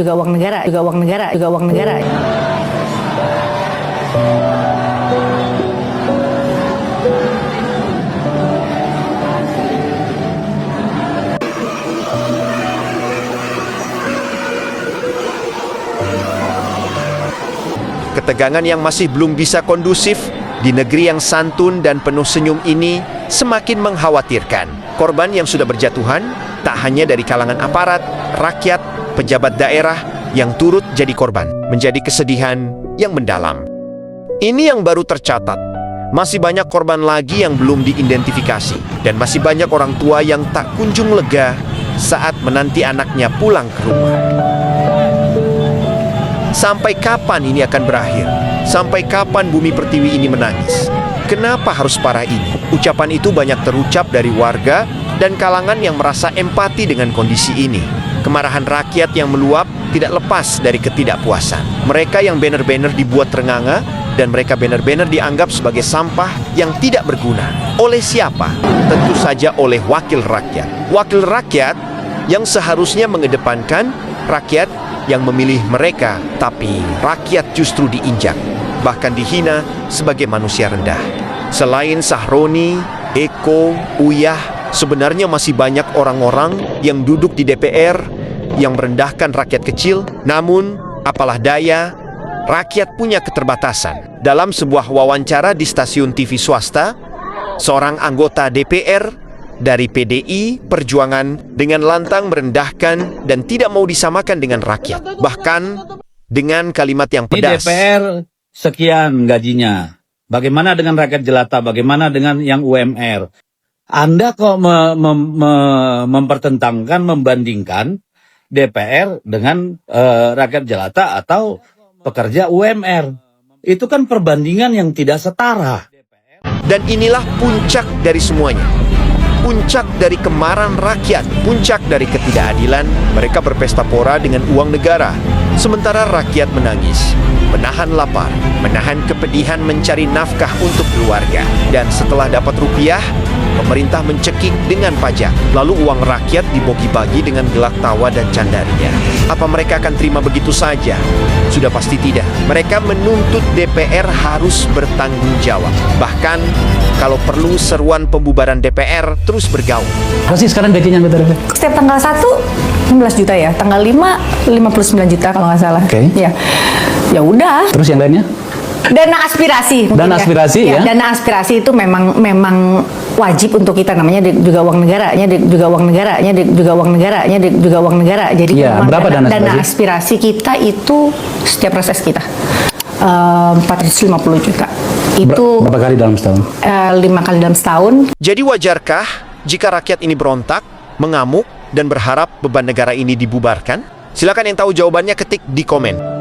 juga uang negara, juga uang negara, juga uang negara. Ketegangan yang masih belum bisa kondusif di negeri yang santun dan penuh senyum ini semakin mengkhawatirkan. Korban yang sudah berjatuhan tak hanya dari kalangan aparat, rakyat, pejabat daerah yang turut jadi korban, menjadi kesedihan yang mendalam. Ini yang baru tercatat. Masih banyak korban lagi yang belum diidentifikasi, dan masih banyak orang tua yang tak kunjung lega saat menanti anaknya pulang ke rumah. Sampai kapan ini akan berakhir? Sampai kapan bumi pertiwi ini menangis? Kenapa harus parah ini? Ucapan itu banyak terucap dari warga dan kalangan yang merasa empati dengan kondisi ini. Kemarahan rakyat yang meluap tidak lepas dari ketidakpuasan. Mereka yang banner-banner dibuat terenganga, dan mereka banner-banner dianggap sebagai sampah yang tidak berguna. Oleh siapa? Tentu saja oleh wakil rakyat. Wakil rakyat yang seharusnya mengedepankan rakyat yang memilih mereka, tapi rakyat justru diinjak, bahkan dihina sebagai manusia rendah. Selain Sahroni, Eko, Uyah, sebenarnya masih banyak orang-orang yang duduk di DPR yang merendahkan rakyat kecil. Namun, apalah daya, rakyat punya keterbatasan. Dalam sebuah wawancara di stasiun TV swasta, seorang anggota DPR dari PDI Perjuangan dengan lantang merendahkan dan tidak mau disamakan dengan rakyat. Bahkan dengan kalimat yang pedas. Ini DPR sekian gajinya. Bagaimana dengan rakyat jelata? Bagaimana dengan yang UMR? Anda kok mempertentangkan, membandingkan DPR dengan rakyat jelata atau pekerja UMR. Itu kan perbandingan yang tidak setara. Dan inilah puncak dari semuanya. Puncak dari kemarahan rakyat, puncak dari ketidakadilan. Mereka berpesta pora dengan uang negara, sementara rakyat menangis, menahan lapar, menahan kepedihan mencari nafkah untuk keluarga. Dan setelah dapat rupiah, pemerintah mencekik dengan pajak, lalu uang rakyat dibagi-bagi dengan gelak tawa dan candaria. Apa mereka akan terima begitu saja? Sudah pasti tidak. Mereka menuntut DPR harus bertanggung jawab. Bahkan kalau perlu seruan pembubaran DPR terus bergaung. Apa sih sekarang gajinya anggota DPR? Setiap tanggal 1, 16 juta ya. Tanggal 5, 59 juta kalau nggak salah. Oke. Ya. Ya udah. Terus yang lainnya? Dana aspirasi. mungkin Dana aspirasi ya? Dana aspirasi itu memang wajib untuk kita, namanya juga uang negaranya, juga uang negaranya, juga uang negaranya, juga uang negara. Jadi Ya, memang berapa dana aspirasi kita itu setiap proses kita 450 juta. Itu berapa kali dalam setahun? 5 kali dalam setahun. Jadi wajarkah jika rakyat ini berontak, mengamuk, dan berharap beban negara ini dibubarkan? Silakan yang tahu jawabannya ketik di komen.